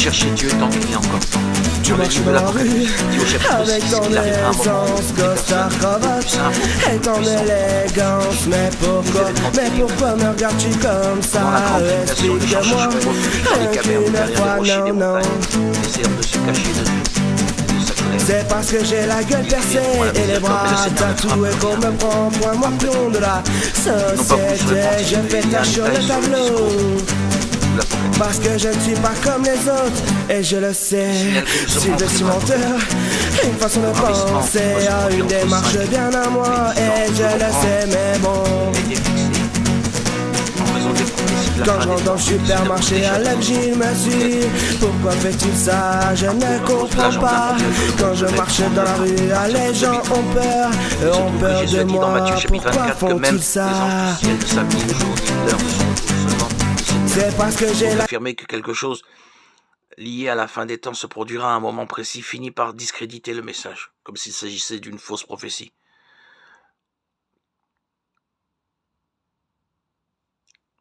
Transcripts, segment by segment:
chercher Dieu tant qu'il est encore temps. Tu Dans le marches livre de dans la rue l'Apocalypse, dit au chapitre avec 6 ton qu'il arrivera un moment où aisance, des costard, personnes cravate plus simples, et ton plus puissantes, élégance. Mais pourquoi me regardes-tu comme ça? pendant la grande tribulation, les gens Explique-moi, chercheront refuge dans les rien cavernes, qu'une derrière fois, les rochers des non, non. montagnes, essayant de se cacher de Dieu et de sa colère. C'est parce que j'ai la gueule Ils percée crieront à la et les miséricorde, mais bras le Seigneur ne tatoués fera qu'on rien. me prend pour un morpion de la Ils n'ont pas voulu se société. repentir, Je fais il y a un tâche sur détail le sur le tableau discours de l'Apocalypse. parce que je ne suis pas comme les autres et je le sais. Signale que nous Si sommes je entrés suis dans menteur, une façon de ravissement penser va se à produire une entre démarche 5 bien à moi et 10 ans. et je le sais, mais bon. Il a été fixé en raison des prophéties de la Quand fin je des rentre dans temps. le supermarché à l'Elgin, il me suit. Pourquoi fait-il ça? Je ne comprends pas. Quand je marche dans la rue, les gens ont peur Jésus de a dit dans moi. Matthieu chapitre Pourquoi 24 que même font-ils les ça? anges du ciel ne savent ni le jour ni l'heure de son retour. Seulement le Seigneur. C'est parce que j'ai Pour la affirmer que quelque chose lié à la fin des temps se produira à un moment précis finit par discréditer le message, comme s'il s'agissait d'une fausse prophétie.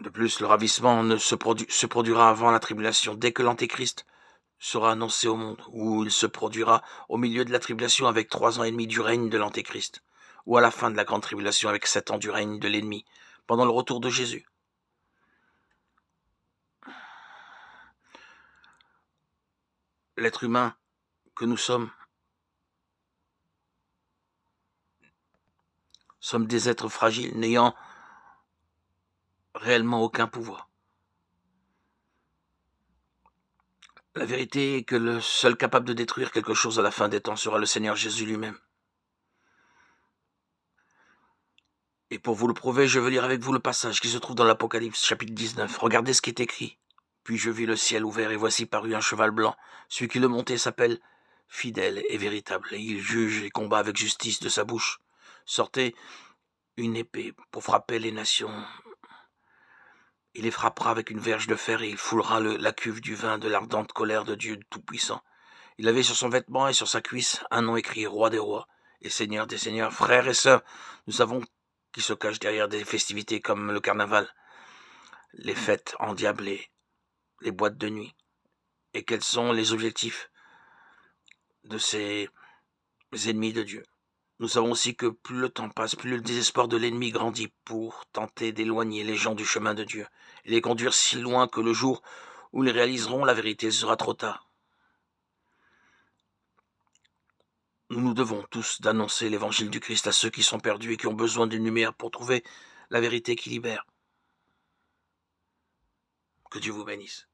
De plus, le ravissement se produira avant la tribulation, dès que l'Antéchrist sera annoncé au monde, ou il se produira au milieu de la tribulation avec 3 ans et demi du règne de l'Antéchrist, ou à la fin de la grande tribulation avec 7 ans du règne de l'ennemi, pendant le retour de Jésus. L'être humain que nous sommes des êtres fragiles, n'ayant réellement aucun pouvoir. La vérité est que le seul capable de détruire quelque chose à la fin des temps sera le Seigneur Jésus lui-même. Et pour vous le prouver, je veux lire avec vous le passage qui se trouve dans l'Apocalypse, chapitre 19. Regardez ce qui est écrit. Puis je vis le ciel ouvert, et voici parut un cheval blanc. Celui qui le montait s'appelle Fidèle et Véritable, et il juge et combat avec justice de sa bouche. Sortez une épée pour frapper les nations. Il les frappera avec une verge de fer, et il foulera la cuve du vin de l'ardente colère de Dieu Tout-Puissant. Il avait sur son vêtement et sur sa cuisse un nom écrit Roi des rois et Seigneur des seigneurs. Frères et sœurs, nous savons qui se cache derrière des festivités comme le carnaval, les fêtes endiablées, les boîtes de nuit, et quels sont les objectifs de ces ennemis de Dieu. Nous savons aussi que plus le temps passe, plus le désespoir de l'ennemi grandit pour tenter d'éloigner les gens du chemin de Dieu et les conduire si loin que le jour où ils réaliseront la vérité sera trop tard. Nous nous devons tous d'annoncer l'évangile du Christ à ceux qui sont perdus et qui ont besoin d'une lumière pour trouver la vérité qui libère. Que Dieu vous bénisse.